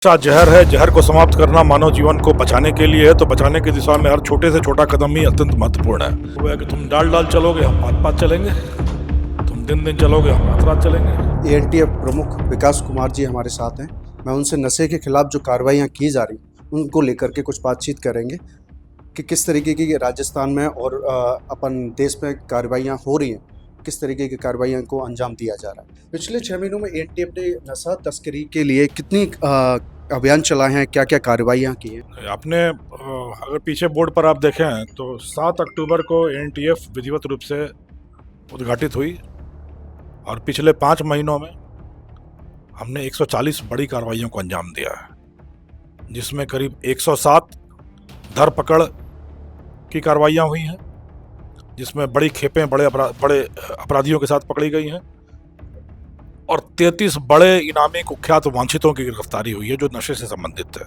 नशा जहर है। जहर को समाप्त करना मानव जीवन को बचाने के लिए है, तो बचाने की दिशा में हर छोटे से छोटा कदम ही अत्यंत महत्वपूर्ण है। वो है कि तुम डाल डाल चलोगे, हम पात पात चलेंगे। तुम दिन दिन चलोगे, हम रात रात चलेंगे। एएनटीएफ प्रमुख विकास कुमार जी हमारे साथ हैं। मैं उनसे नशे के खिलाफ जो कार्रवाइयाँ की जा रही उनको लेकर के कुछ बातचीत करेंगे कि किस तरीके की राजस्थान में और अपन देश में कार्रवाइयाँ हो रही हैं, किस तरीके की कार्रवाइयों को अंजाम दिया जा रहा है। पिछले 6 महीनों में एएनटीएफ ने नशा तस्करी के लिए कितनी अभियान चलाए हैं, क्या क्या कार्रवाइयाँ की हैं? आपने अगर पीछे बोर्ड पर आप देखें तो 7 अक्टूबर को एनटीएफ विधिवत रूप से उद्घाटित हुई और पिछले 5 महीनों में हमने 140 बड़ी कार्रवाइयों को अंजाम दिया है, जिसमें करीब 107 धरपकड़ की कार्रवाइयाँ हुई हैं, जिसमें बड़ी खेपें बड़े अपराधियों के साथ पकड़ी गई हैं और 33 बड़े इनामी कुख्यात वांछितों की गिरफ्तारी हुई है जो नशे से संबंधित थे।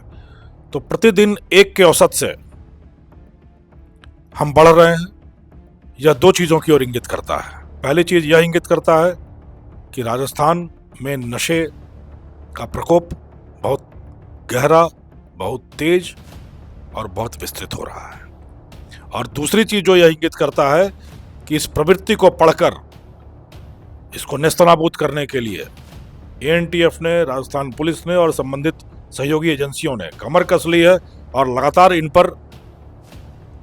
तो प्रतिदिन एक के औसत से हम बढ़ रहे हैं। यह 2 चीज़ों की ओर इंगित करता है। पहली चीज़ यह इंगित करता है कि राजस्थान में नशे का प्रकोप बहुत गहरा, बहुत तेज और बहुत विस्तृत हो रहा है। और दूसरी चीज़ जो यह इंगित करता है कि इस प्रवृत्ति को पढ़कर इसको नेस्तनाबूद करने के लिए एएनटीएफ ने, राजस्थान पुलिस ने और संबंधित सहयोगी एजेंसियों ने कमर कस ली है और लगातार इन पर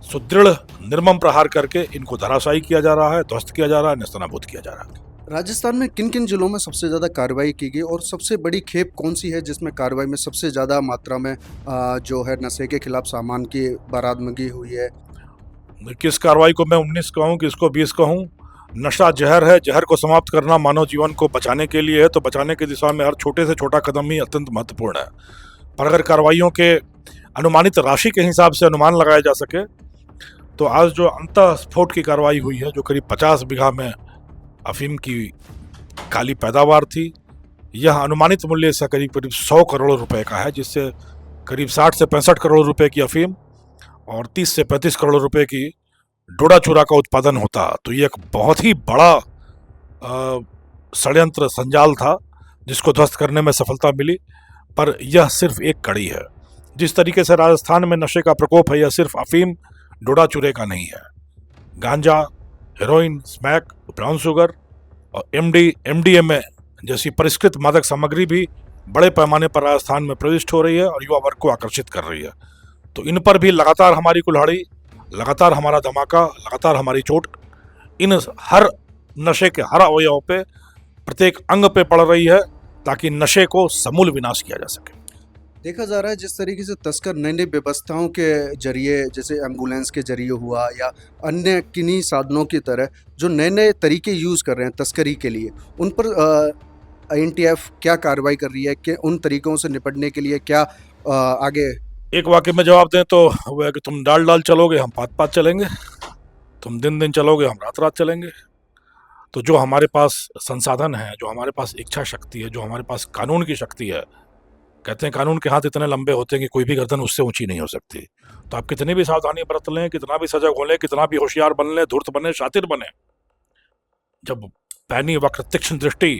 सुदृढ़ निर्मम प्रहार करके इनको धराशायी किया जा रहा है, ध्वस्त किया जा रहा है, नेस्तनाबूद किया जा रहा है। राजस्थान में किन किन जिलों में सबसे ज़्यादा कार्रवाई की गई और सबसे बड़ी खेप कौन सी है जिसमें कार्रवाई में सबसे ज़्यादा मात्रा में जो है नशे के खिलाफ सामान की बरामदगी हुई है? किस कार्रवाई को मैं 19 कहूँ, किसको 20 कहूँ? नशा जहर है। जहर को समाप्त करना मानव जीवन को बचाने के लिए है, तो बचाने की दिशा में हर छोटे से छोटा कदम ही अत्यंत महत्वपूर्ण है। पर अगर कार्रवाइयों के अनुमानित राशि के हिसाब से अनुमान लगाया जा सके तो आज जो अंतःस्फोट की कार्रवाई हुई है, जो करीब 50 बीघा में अफीम की काली पैदावार थी, यह अनुमानित मूल्य से करीब करीब 100 करोड़ रुपए का है, जिससे करीब 60 से 65 करोड़ रुपए की अफीम और 30 से 35 करोड़ रुपए की डोडा चूरा का उत्पादन होता। तो ये एक बहुत ही बड़ा षड्यंत्र संजाल था जिसको ध्वस्त करने में सफलता मिली। पर यह सिर्फ एक कड़ी है। जिस तरीके से राजस्थान में नशे का प्रकोप है, यह सिर्फ अफीम डोडा चूरे का नहीं है। गांजा, हेरोइन, स्मैक, ब्राउन शुगर और एमडीएमए जैसी परिष्कृत मादक सामग्री भी बड़े पैमाने पर राजस्थान में प्रविष्ट हो रही है और युवा वर्ग को आकर्षित कर रही है। तो इन पर भी लगातार हमारी कुल्हाड़ी, लगातार हमारा धमाका, लगातार हमारी चोट इन हर नशे के हर अवयव पे, प्रत्येक अंग पे पड़ रही है, ताकि नशे को समूल विनाश किया जा सके। देखा जा रहा है जिस तरीके से तस्कर नई नई व्यवस्थाओं के जरिए, जैसे एम्बुलेंस के जरिए हुआ या अन्य किन्हीं साधनों की तरह जो नए नए तरीके यूज़ कर रहे हैं तस्करी के लिए, उन पर एएनटीएफ क्या कार्रवाई कर रही है कि उन तरीकों से निपटने के लिए क्या आगे? एक वाक्य में जवाब दें तो वह है कि तुम डाल डाल चलोगे, हम पात पात चलेंगे। तुम दिन दिन चलोगे, हम रात रात चलेंगे। तो जो हमारे पास संसाधन है, जो हमारे पास इच्छा शक्ति है, जो हमारे पास कानून की शक्ति है, कहते हैं कानून के हाथ इतने लंबे होते हैं कि कोई भी गर्दन उससे ऊंची नहीं हो सकती। तो आप कितनी भी सावधानी बरत लें, कितना भी सजग हो लें, कितना भी होशियार बन लें, धूर्त बने, शातिर बने, जब पैनी वक्र तीक्ष्ण दृष्टि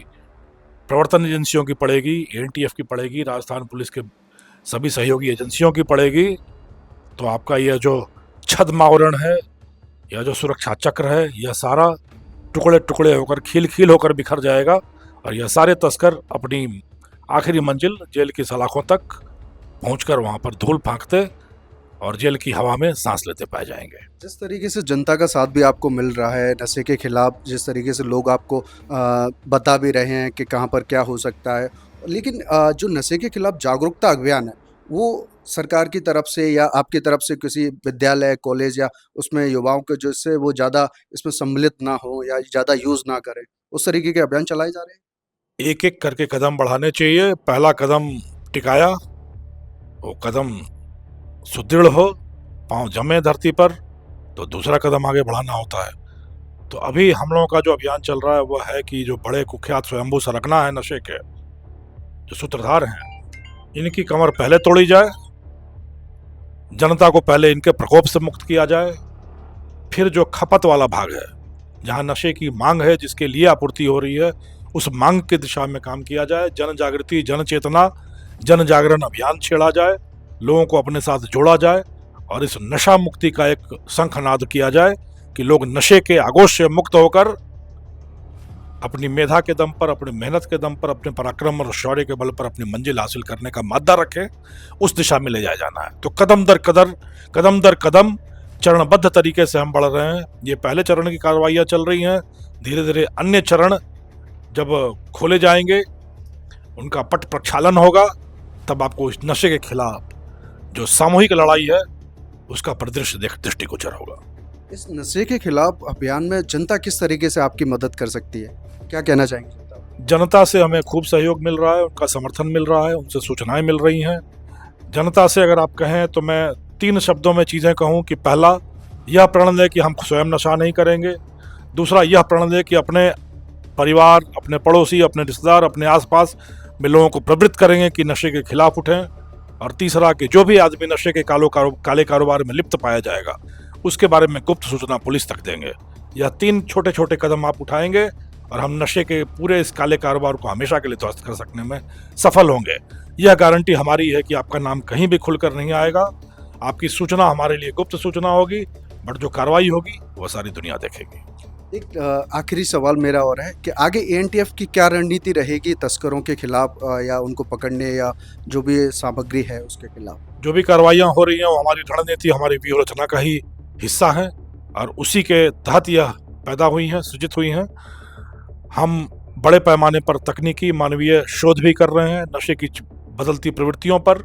प्रवर्तन एजेंसियों की पड़ेगी, एएनटीएफ की पड़ेगी, राजस्थान पुलिस के सभी सहयोगी एजेंसियों की पड़ेगी, तो आपका यह जो छद्म आवरण है, यह जो सुरक्षा चक्र है, यह सारा टुकड़े टुकड़े होकर, खील खील होकर बिखर जाएगा और यह सारे तस्कर अपनी आखिरी मंजिल जेल की सलाखों तक पहुंचकर वहां पर धूल फांकते और जेल की हवा में सांस लेते पाए जाएंगे। जिस तरीके से जनता का साथ भी आपको मिल रहा है नशे के खिलाफ, जिस तरीके से लोग आपको बता भी रहे हैं कि कहाँ पर क्या हो सकता है, लेकिन जो नशे के खिलाफ जागरूकता अभियान है वो सरकार की तरफ से या आपकी तरफ से किसी विद्यालय, कॉलेज या उसमें युवाओं के जिससे वो ज़्यादा इसमें सम्मिलित ना हो या ज़्यादा यूज़ ना करें, उस तरीके के अभियान चलाए जा रहे हैं? एक एक करके कदम बढ़ाने चाहिए। पहला कदम टिकाया, वो कदम सुदृढ़ हो, पांव जमे धरती पर, तो दूसरा कदम आगे बढ़ाना होता है। तो अभी हम लोगों का जो अभियान चल रहा है वह है कि जो बड़े कुख्यात स्वयंभू सरगना है नशे के, जो सूत्रधार हैं, इनकी कमर पहले तोड़ी जाए, जनता को पहले इनके प्रकोप से मुक्त किया जाए। फिर जो खपत वाला भाग है, जहाँ नशे की मांग है, जिसके लिए आपूर्ति हो रही है, उस मांग की दिशा में काम किया जाए। जन जागृति, जन चेतना, जन जागरण अभियान छेड़ा जाए, लोगों को अपने साथ जोड़ा जाए और इस नशा मुक्ति का एक शंखनाद किया जाए कि लोग नशे के आगोश से मुक्त होकर अपनी मेधा के दम पर, अपनी मेहनत के दम पर, अपने पराक्रम और शौर्य के बल पर अपनी मंजिल हासिल करने का मादा रखें। उस दिशा में ले जाया जाना है। तो कदम दर कदम चरणबद्ध तरीके से हम बढ़ रहे हैं। ये पहले चरण की कार्रवाइयाँ चल रही हैं। धीरे धीरे अन्य चरण जब खोले जाएंगे, उनका पट प्रक्षालन होगा, तब आपको इस नशे के खिलाफ जो सामूहिक लड़ाई है उसका परिदृश्य दृष्टिगोचर होगा। इस नशे के खिलाफ अभियान में जनता किस तरीके से आपकी मदद कर सकती है? क्या कहना चाहेंगे? जनता से हमें खूब सहयोग मिल रहा है, उनका समर्थन मिल रहा है, उनसे सूचनाएं मिल रही हैं। जनता से अगर आप कहें तो मैं 3 शब्दों में चीज़ें कहूं कि पहला, यह प्रण लें कि हम स्वयं नशा नहीं करेंगे। दूसरा, यह प्रण लें कि अपने परिवार, अपने पड़ोसी, अपने रिश्तेदार, अपने आसपास में लोगों को प्रवृत्त करेंगे कि नशे के खिलाफ उठें। और तीसरा कि जो भी आदमी नशे के काले कारोबार में लिप्त पाया जाएगा उसके बारे में गुप्त सूचना पुलिस तक देंगे। यह 3 छोटे छोटे कदम आप उठाएंगे और हम नशे के पूरे इस काले कारोबार को हमेशा के लिए ध्वस्त कर सकने में सफल होंगे। यह गारंटी हमारी है कि आपका नाम कहीं भी खुलकर नहीं आएगा। आपकी सूचना हमारे लिए गुप्त सूचना होगी, बट जो कार्रवाई होगी वह सारी दुनिया देखेगी। एक आखिरी सवाल मेरा और है कि आगे एएनटीएफ की क्या रणनीति रहेगी तस्करों के खिलाफ, या उनको पकड़ने या जो भी सामग्री है उसके खिलाफ? जो भी कार्रवाइयाँ हो रही हैं वो हमारी रणनीति, हमारी व्यूह रचना का ही हिस्सा है और उसी के तहत यह पैदा हुई हैं, सृजित हुई हैं। हम बड़े पैमाने पर तकनीकी मानवीय शोध भी कर रहे हैं नशे की बदलती प्रवृत्तियों पर,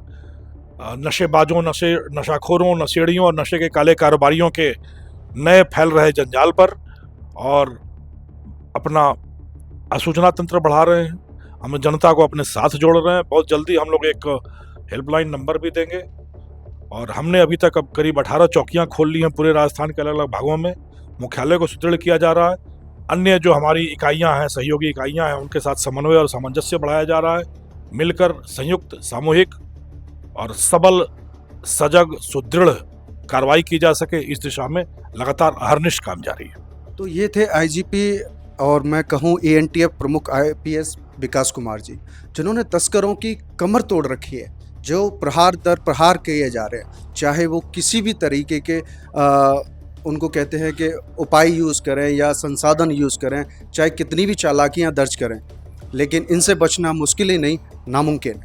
नशेबाजों, नशाखोरों, नशेड़ियों और नशे के काले कारोबारियों के नए फैल रहे जंजाल पर, और अपना सूचना तंत्र बढ़ा रहे हैं। हम जनता को अपने साथ जोड़ रहे हैं। बहुत जल्दी हम लोग एक हेल्पलाइन नंबर भी देंगे और हमने अभी तक अब करीब 18 चौकियां खोल ली हैं पूरे राजस्थान के अलग अलग भागों में। मुख्यालय को सुदृढ़ किया जा रहा है। अन्य जो हमारी इकाइयां हैं, सहयोगी इकाइयां हैं, उनके साथ समन्वय और सामंजस्य बढ़ाया जा रहा है। मिलकर संयुक्त, सामूहिक और सबल, सजग, सुदृढ़ कार्रवाई की जा सके, इस दिशा में लगातार अहर्निश काम जारी है। तो ये थे आईजीपी और मैं कहूँ एएनटीएफ प्रमुख आईपीएस विकास कुमार जी, जिन्होंने तस्करों की कमर तोड़ रखी है, जो प्रहार दर प्रहार किए जा रहे हैं, चाहे वो किसी भी तरीके के उनको कहते हैं कि उपाय यूज़ करें या संसाधन यूज़ करें, चाहे कितनी भी चालाकियां दर्ज करें, लेकिन इनसे बचना मुश्किल ही नहीं, नामुमकिन है।